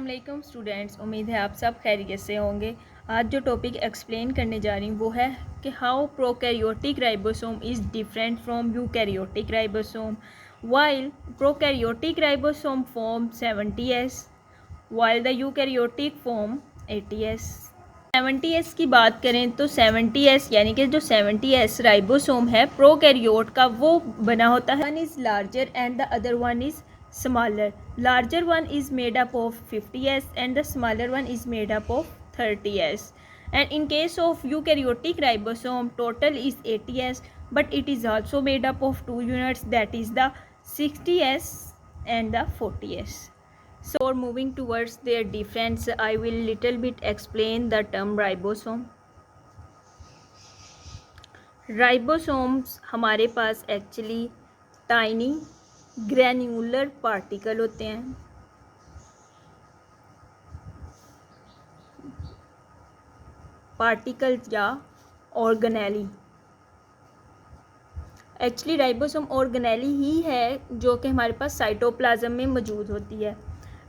अस्सलाम स्टूडेंट्स, उम्मीद है आप सब खैरियत से होंगे। आज जो टॉपिक एक्सप्लेन करने जा रही हूँ वो है कि how prokaryotic ribosome is different from eukaryotic ribosome. While prokaryotic ribosome form 70S while the eukaryotic form 80S। 70S की बात करें तो 70S यानी कि जो 70S राइबोसोम है प्रोकैरियोट का, वो बना होता है। One is larger and the other one is smaller. Larger one is made up of 50S and the smaller one is made up of 30S. And in case of eukaryotic ribosome, total is 80S, but it is also made up of two units, that is the 60S and the 40S. So moving towards their difference, I will little bit explain the term ribosome. Ribosomes हमारे पास actually tiny granular particle होते हैं। Particles या organelle. Actually ribosome organelle ही है जो कि हमारे पास cytoplasm में मौजूद होती है।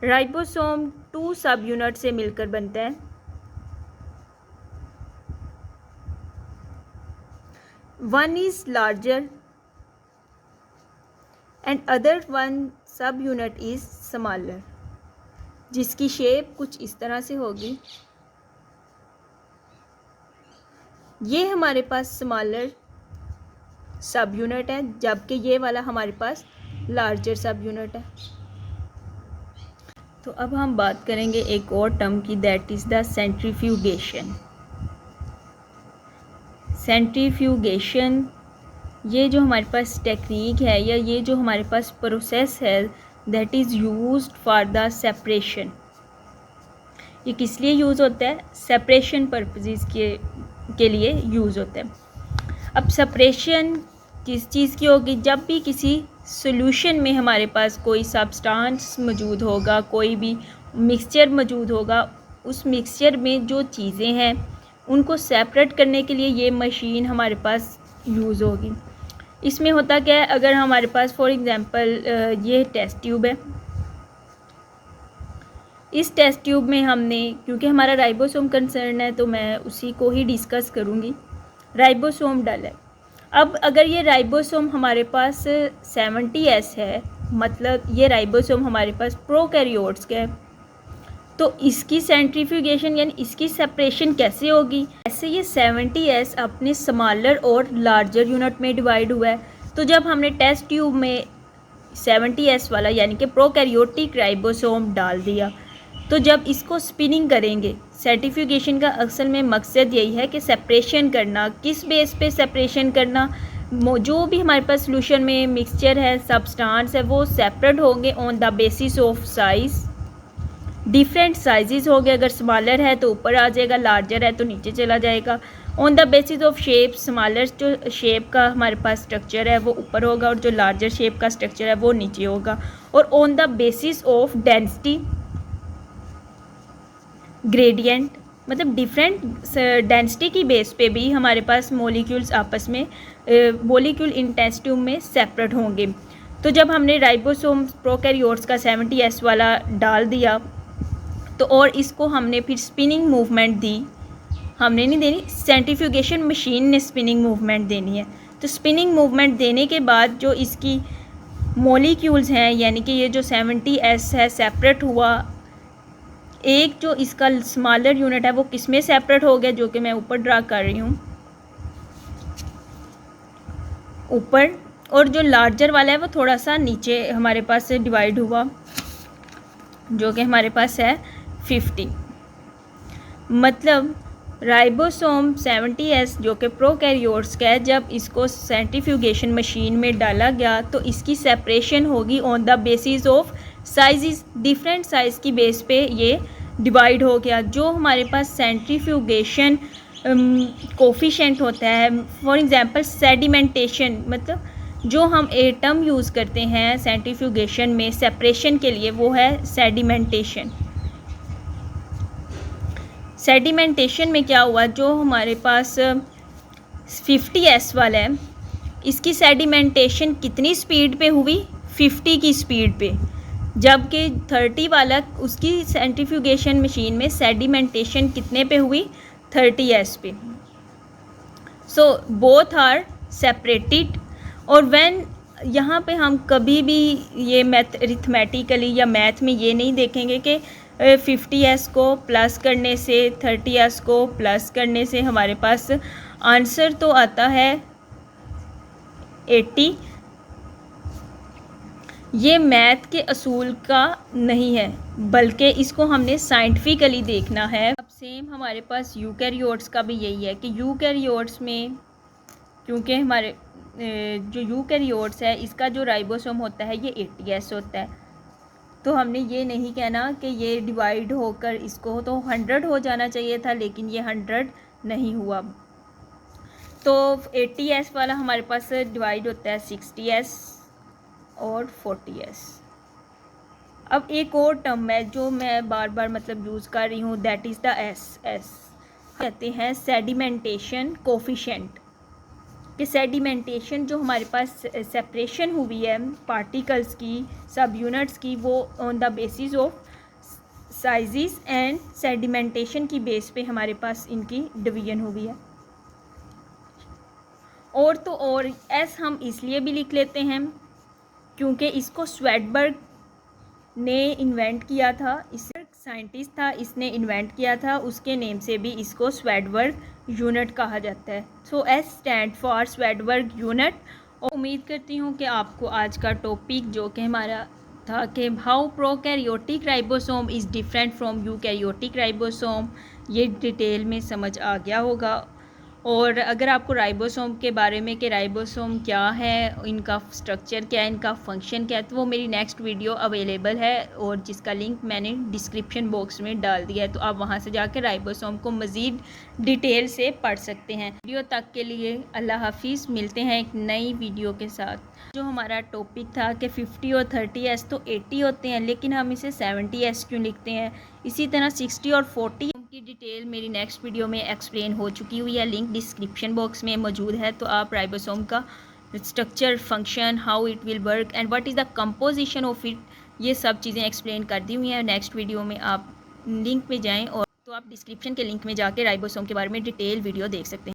राइबोसोम 2 सब यूनिट से मिलकर बनता है। One is larger and other one सब यूनिट इज़ स्मॉलर, जिसकी शेप कुछ इस तरह से होगी। ये हमारे पास स्मॉलर सब यूनिट है, जबकि ये वाला हमारे पास लार्जर सब यूनिट है। तो अब हम बात करेंगे एक और टर्म की, that is the centrifugation. Centrifugation ये जो हमारे पास टेक्निक है या ये जो हमारे पास प्रोसेस है, that is used for the separation. ये किस लिए यूज़ होता है? सेपरेशन पर्पसेस के लिए यूज़ होता है। अब सेपरेशन किस चीज़ की होगी? जब भी किसी सॉल्यूशन में हमारे पास कोई सब्सटेंस मौजूद होगा, कोई भी मिक्सचर मौजूद होगा, उस मिक्सचर में जो चीज़ें हैं उनको सेपरेट करने के लिए ये मशीन हमारे पास यूज़ होगी। इसमें होता क्या है, अगर हमारे पास फॉर एग्ज़ाम्पल ये टेस्ट ट्यूब है, इस टेस्ट ट्यूब में हमने, क्योंकि हमारा राइबोसोम कंसर्न है तो मैं उसी को ही डिस्कस करूँगी। राइबोसोम डल है। अब अगर ये राइबोसोम हमारे पास 70S है, मतलब ये राइबोसोम हमारे पास प्रोकैरियोट्स का है, तो इसकी सेंट्रीफ्यूगेशन यानी इसकी सेपरेशन कैसे होगी? ऐसे ये 70S अपने स्मॉलर और लार्जर यूनिट में डिवाइड हुआ है। तो जब हमने टेस्ट ट्यूब में 70S वाला यानी कि प्रोकैरियोटिक राइबोसोम डाल दिया, तो जब इसको स्पिनिंग करेंगे, सेंट्रीफ्यूगेशन का असल में मकसद यही है कि सेपरेशन करना। किस बेस पे सेपरेशन करना? जो भी हमारे पास सोल्यूशन में मिक्सचर है, सब्सटेंस है, वो सेपरेट होंगे on the basis of size. Different sizes हो गए, अगर स्मॉलर है तो ऊपर आ जाएगा, लार्जर है तो नीचे चला जाएगा। On the basis of shape, smaller जो शेप का हमारे पास स्ट्रक्चर है वो ऊपर होगा और जो लार्जर शेप का स्ट्रक्चर है वो नीचे होगा। और on the basis of density gradient, मतलब डिफरेंट डेंसिटी की बेस पे भी हमारे पास मॉलिक्यूल्स आपस में मॉलिक्यूल इन टेस्ट ट्यूब में सेपरेट होंगे। तो जब हमने राइबोसोम प्रोकैरियोट्स का 70S वाला डाल दिया, तो और इसको हमने फिर स्पिनिंग मूवमेंट दी, हमने नहीं देनी, सेंट्रीफ्यूगेशन मशीन ने स्पिनिंग मूवमेंट देनी है। तो स्पिनिंग मूवमेंट देने के बाद जो इसकी मॉलिक्यूल्स हैं, यानी कि ये जो 70S है सेपरेट हुआ। एक जो इसका स्मॉलर यूनिट है वो किस में सेपरेट हो गया, जो कि मैं ऊपर ड्रा कर रही हूँ, ऊपर। और जो लार्जर वाला है वो थोड़ा सा नीचे हमारे पास से डिवाइड हुआ, जो कि हमारे पास है 50। मतलब राइबोसोम 70S जो कि प्रोकैरियोट्स का है, जब इसको सेंट्रीफ्यूगेशन मशीन में डाला गया तो इसकी सेपरेशन होगी on the basis of size. Different size की बेस पे ये डिवाइड हो गया। जो हमारे पास सेंट्रीफ्यूगेशन कोफिशिएंट होता है, फॉर एग्ज़ाम्पल सेडिमेंटेशन, मतलब जो हम टर्म यूज़ करते हैं सेंट्रीफ्यूगेशन में सेपरेशन के लिए, वो है सेडिमेंटेशन। सेडिमेंटेशन में क्या हुआ, जो हमारे पास 50S वाला है, इसकी सेडिमेंटेशन कितनी स्पीड पे हुई? 50 की स्पीड पे। जबकि 30 वाला उसकी सेंट्रीफ्यूगेशन मशीन में सेडिमेंटेशन कितने पे हुई, 30S पे। So both are separated. और व्हेन यहाँ पे हम कभी भी ये अरिथमेटिकली या मैथ में ये नहीं देखेंगे कि 50S को प्लस करने से 30S को प्लस करने से हमारे पास आंसर तो आता है 80। ये मैथ के असूल का नहीं है, बल्कि इसको हमने साइंटिफिकली देखना है। अब सेम हमारे पास यूकैरियोट्स का भी यही है कि यूकैरियोट्स में, क्योंकि हमारे जो यूकैरियोट्स है इसका जो राइबोसोम होता है ये 80S होता है, तो हमने ये नहीं कहना कि ये डिवाइड होकर इसको तो 100 हो जाना चाहिए था, लेकिन ये 100 नहीं हुआ। तो 80S वाला हमारे पास डिवाइड होता है 60S और 40S। अब एक और टर्म है जो मैं बार बार मतलब यूज़ कर रही हूँ, दैट इज़ द एस कहते हैं सेडिमेंटेशन कोफिशेंट। कि सेडिमेंटेशन जो हमारे पास सेपरेशन हुई है पार्टिकल्स की, सब यूनिट्स की, वो on the basis of sizes and sedimentation की बेस पे हमारे पास इनकी डिवीजन हुई है। और तो और एस हम इसलिए भी लिख लेते हैं क्योंकि इसको स्वेडबर्ग ने इन्वेंट किया था, इस साइंटिस्ट था, इसने इन्वेंट किया था, उसके नेम से भी इसको स्वेडबर्ग यूनिट कहा जाता है। So S stand for Svedberg unit. और उम्मीद करती हूँ कि आपको आज का टॉपिक जो कि हमारा था कि how prokaryotic ribosome is different from eukaryotic ribosome, ये डिटेल में समझ आ गया होगा। और अगर आपको राइबोसोम के बारे में कि राइबोसोम क्या है, इनका स्ट्रक्चर क्या है, इनका फंक्शन क्या है, तो वो मेरी नेक्स्ट वीडियो अवेलेबल है और जिसका लिंक मैंने डिस्क्रिप्शन बॉक्स में डाल दिया है, तो आप वहां से जाकर राइबोसोम को मज़ीद डिटेल से पढ़ सकते हैं। वीडियो तक के लिए अल्लाह हाफिज़, मिलते हैं एक नई वीडियो के साथ। जो हमारा टॉपिक था कि 50 और 30S तो 80 होते हैं, लेकिन हम इसे 70S क्यों लिखते हैं, इसी तरह 60 और 40 की डिटेल मेरी नेक्स्ट वीडियो में एक्सप्लेन हो चुकी हुई है, लिंक डिस्क्रिप्शन बॉक्स में मौजूद है। तो आप राइबोसोम का structure, function, how it will work and what is the composition of it, ये सब चीज़ें एक्सप्लेन कर दी हुई हैं नेक्स्ट वीडियो में। आप लिंक पे जाएं और तो आप डिस्क्रिप्शन के लिंक में जाके राइबोसोम के बारे में डिटेल वीडियो देख सकते हैं।